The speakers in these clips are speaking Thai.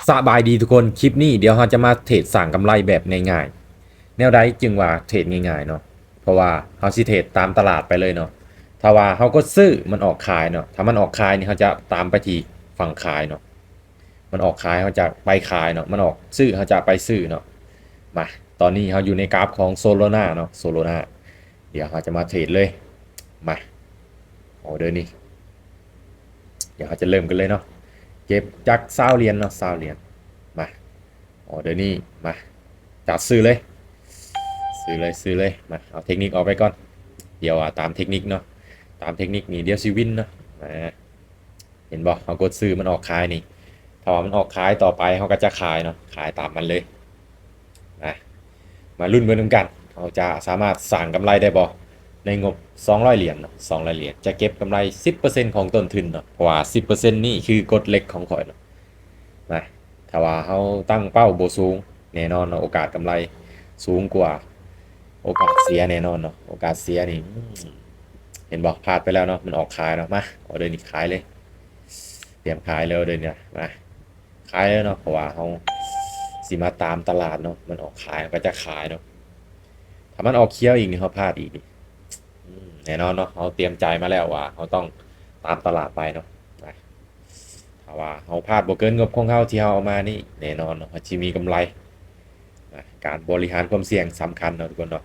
สบายดีทุกคนคลิปนี้เดี๋ยวเราจะมาเทรดสั่งกำไรแบบง่ายๆแนวใดจึงว่าเทรดง่ายๆเนาะเพราะว่าเราสิเทรดตามตลาดไปเลยเนาะถ้าว่าเราก็ซื้อมันออกขายเนาะถ้ามันออกขายนี่เขาจะตามไปที่ฝั่งขายเนาะมันออกขายเขาจะไปขายเนาะมันออกซื้อเขาจะไปซื้อเนาะมาตอนนี้เราอยู่ในกราฟของโซโลนาเนาะโซโลนาเดี๋ยวเราจะมาเทรดเลยมาออเดอร์นี้เดี๋ยวเราจะเริ่มกันเลยเนาะเก็บจาก20 เหรียญเนาะ20 เหรียญมาออเดอร์นี้มาจัดซื้อเลยซื้อเลยมาเอาเทคนิคออกไปก่อนเดี๋ยวตามเทคนิคเนาะตามเทคนิคนี่เดี๋ยวซีวินเนาะมาเห็นบ่เอากดซื้อมันออกขายนี่ถ้าว่ามันออกขายต่อไปเขาก็จะขายเนาะขายตามมันเลยมาลุ้นเบอร์นึงกันเขาจะสามารถสั่งกำไรได้บ่ในงบ200 เหรียญเนาะ200 เหรียญจะเก็บกำไร 10% ของต้นทุนเนาะเพราะว่า 10% นี่คือกฎเหล็กของข่อยเนาะมาถ้าว่าเขาตั้งเป้าบ่สูงแน่นอนเนาะโอกาสกำไรสูงกว่าโอกาสเสียแน่นอนเนาะโอกาสเสียนี่เห็นบอกพลาดไปแล้วเนาะมันออกขายเนาะมาออเดอร์นี่ขายเลยเตรียมขายเลยออเดอร์เนี่ยมาขายแล้วเนาะเพราะว่าเขาสิมาตามตลาดเนาะมันออกขายก็จะขายเนาะถ้ามันออกเคี้ยวอีกนี่เขาพลาดอีกแน่นอนเนาะเขาเตรียมใจมาแล้วว่าเขาต้องตามตลาดไปเนาะถ้าว่าเขาพลาดบ่เกินงบของเขาที่เขาเอามานี่แน่นอนเนาะเขาจะมีกำไรการบริหารความเสี่ยงสำคัญเนาะทุกคนเนาะ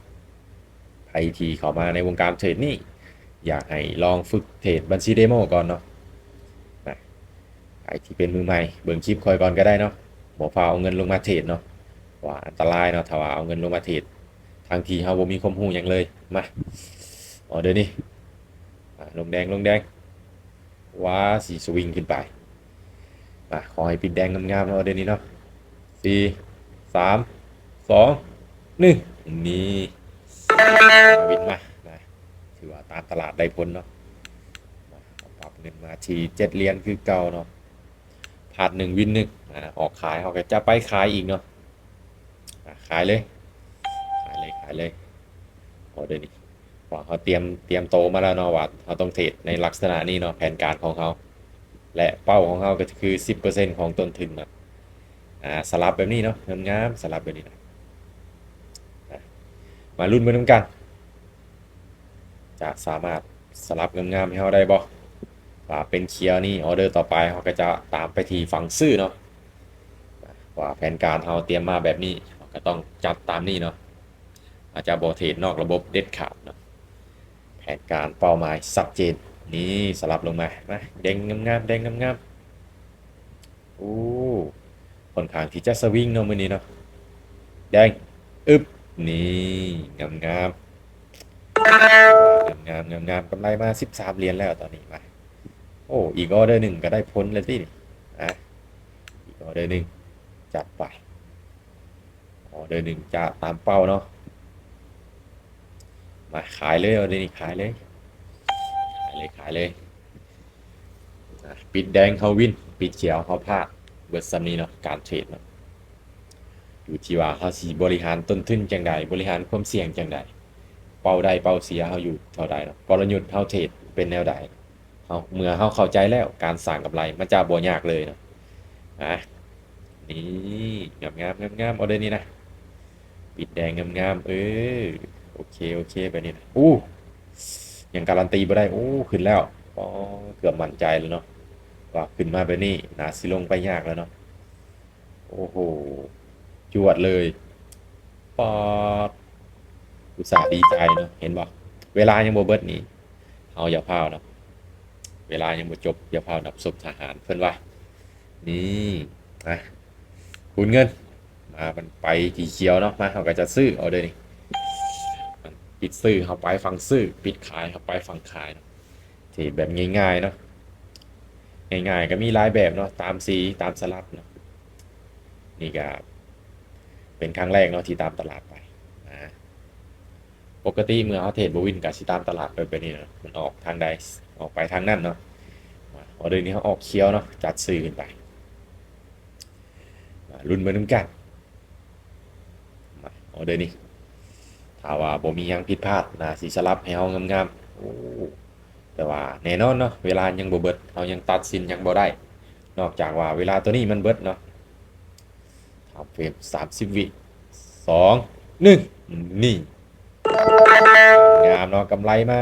ใครที่เข้ามาในวงการเทรดนี่อยากให้ลองฝึกเทรดบัญชีเดโมก่อนเนาะใครที่เป็นมือใหม่เบิ่งคลิปคอยก่อนก็ได้เนาะบ่ฟ้าวเอาเงินลงมาเทรดเนาะว่าอันตรายเนาะถ้าว่าเอาเงินลงมาเทรดทางที่เขาบ่มีความรู้หยังเลยมาอ๋อเดี๋ยวนี้ลงแดงว่าสีสวิงขึ้นไปขอให้ปิดแดงงามๆเนาะเดี๋ยวนี้เนาะสี่3 2 1นี่วินมาถือว่าตามตลาดได้ผลเนาะปรับเงินมาที7 เหรียญคือเก่าเนาะพลาด1วิน1ออกขายเขาก็จะไปขายอีกเนาะขายเลยขายเลยโอ้เดี๋ยวนี้ว่าเขาเตรียมโตมาแล้วเนาะว่าเขาต้องเทรดในลักษณะนี้เนาะแผนการของเขาและเป้าของเขาก็คือ 10% ของต้นทุนนะสลับแบบนี้เนาะงามๆสลับแบบนี้นะมาลุ้นไปน้ำกันจะสามารถสลับงามๆให้เขาได้บ่ว่าเป็นเคียวนี่ออเดอร์ต่อไปเขาก็จะตามไปที่ฝั่งซื้อเนาะว่าแผนการเขาเตรียมมาแบบนี้ก็ต้องจัดตามนี้เนาะอาจจะบอเทรดนอกระบบเด็ดขาดเนาะแผนการเป้าหมายชัดเจนนี่สลับลงมาแดงงามๆแดงงามๆโอ้ค่อนข้างที่จะสวิงเนาะมื้อนี้เนาะแดงอึบนี่งามๆกำไรมา13 เหรียญแล้วตอนนี้มาโอ้อีกออเดอร์หนึ่งก็ได้พ้นเลยที่อีกออเดอร์หนึ่งจัดไปออเดอร์หนึ่งจะตามเป้าเนาะมาขายเลยออเดอร์นี้ขายเลยปิดแดงเขาวินปิดเขียวเขาพลาดเบิร์ดซัมนี้เนาะการเทรดเนาะอยู่ที่ว่าเขาสีบริหารต้นทุนจังใดบริหารความเสี่ยงจังใดเป้าใดเป้าเสียเขาอยู่เท่าใดเนาะกลยุทธ์เขาเทรดเป็นแนวใดเขาเมื่อเขาเข้าใจแล้วการสร้างกำไรมันจะบ่ยากเลยเนาะนี่งามออเดอร์นี้นะปิดแดงงามโอเคแบบนี้นะยังการันตีไม่ได้ขึ้นแล้วเกือบมั่นใจแล้วเนาะว่าขึ้นมาแบบนี้นาสิลงไปยากแล้วเนาะโอ้โหจวดเลยปอดอุตส่าห์ดีใจเนาะเห็นบ่เวลายังบ่เบิดนี่เอาอย่าพลาดเนาะเวลายังบ่จบอย่าพลาดนับศพทหารเพิ่นว่านี่นะคูณเงินมามันไปที่เขียวเนาะมาเขาก็จะซื้อเอาเด้นี่ปิดซื้อเขาไปฝั่งซื้อปิดขายเขาไปฝั่งขายเนาะที่แบบง่ายๆเนาะง่ายๆก็มีหลายแบบเนาะตามสีตามสลับเนาะนี่ก็เป็นครั้งแรกเนาะที่ตามตลาดไปนะปกติเมื่อเขาเทรดบวินกับสิตามตลาดไปนี่เนาะมันออกทางใดออกไปทางนั้นเนาะออเดอร์นี้เขาออกเคี้ยวเนาะจัดซื้อขึ้นไปรุ่นเหมือนกันออเดอร์นี้ถ้าว่าบ่มียังผิดพลาดนะสิสลับให้เฮางามๆแต่ว่าแน่นอนเนาะเวลายังบ่เบิดเฮายังตัดสินยังบ่ได้นอกจากว่าเวลาตัวนี้มันเบิดเนาะ ทำเฟรม30 วิ2 1นี่งามเนาะกำไรมา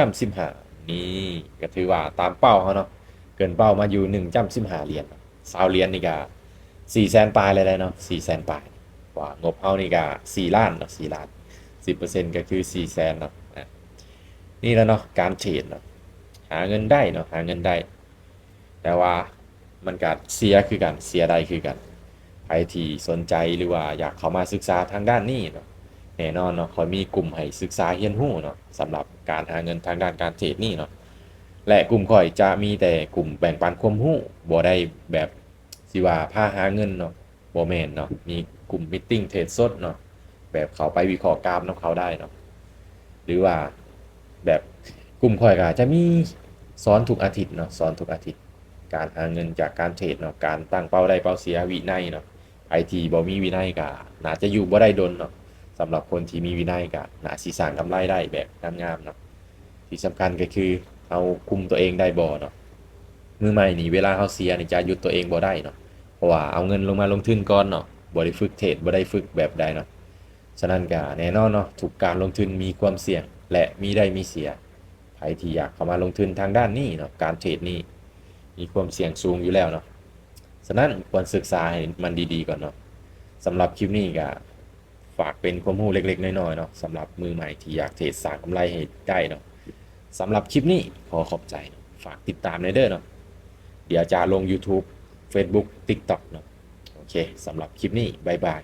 21.15นี่ก็ถือว่าตามเป้าเขาเนาะเกินเป้ามาอยู่1.15เหรียญ20เหรียญนี่ก็400,000ปลายเลยเนาะ400,000ปลายว่างบเฮานี่ก็4ล้านเนาะ4ล้าน10%ก็คือ400,000เนาะนี่แล้วเนาะการเทรดเนาะหาเงินได้เนาะหาเงินได้แต่ว่ามันก็เสียคือกันเสียได้คือกันใครที่สนใจหรือว่าอยากเข้ามาศึกษาทางด้านนี้เนาะแน่นอนเนาะเขามีกลุ่มให้ศึกษาเรียนรู้เนาะสำหรับการหาเงินทางด้านการเทรดนี่เนาะและกลุ่มข่อยจะมีแต่กลุ่มแบ่งปันความรู้บ่ได้แบบสิว่าพาหาเงินเนาะบ่แม่นเนาะมีกลุ่มมีตติ้งเทรดสดเนาะแบบเขาไปวิเคราะห์กราฟนำเขาได้เนาะหรือว่าแบบกลุ่มข่อยก็จะมีสอนทุกอาทิตย์เนาะสอนทุกอาทิตย์การหาเงินจากการเทรดเนาะการตั้งเป้าได้เป้าเสียวินัยเนาะไอทีบ่มีวินัยก็น่าจะอยู่บ่ได้ดนเนาะสำหรับคนที่มีวินัยก็น่าสิสร้างกำไรได้แบบงามๆเนาะที่สำคัญก็คือเอาคุมตัวเองได้บ่เนาะมือใหม่นี่เวลาเขาเสียนี่จะหยุดตัวเองบ่ได้เนาะเพราะว่าเอาเงินลงมาลงทุนก่อนเนาะบ่ได้ฝึกเทรดบ่ได้ฝึกแบบใดเนาะฉะนั้นก็แน่นอนเนาะทุกการลงทุนมีความเสี่ยงและมีได้มีเสียใครที่อยากเข้ามาลงทุนทางด้านนี้เนาะการเทรดนี่มีความเสี่ยงสูงอยู่แล้วเนาะฉะนั้นควรศึกษาให้มันดีๆก่อนเนาะสำหรับคลิปนี้ก็ฝากเป็นความรู้เล็กๆน้อยๆเนาะสำหรับมือใหม่ที่อยากเทรดสร้างกำไรให้ได้เนาะสำหรับคลิปนี้ขอขอบใจฝากติดตามในเด้อเนาะเดี๋ยวจะลง YouTube Facebook TikTok เนาะโอเคสำหรับคลิปนี้บ๊ายบาย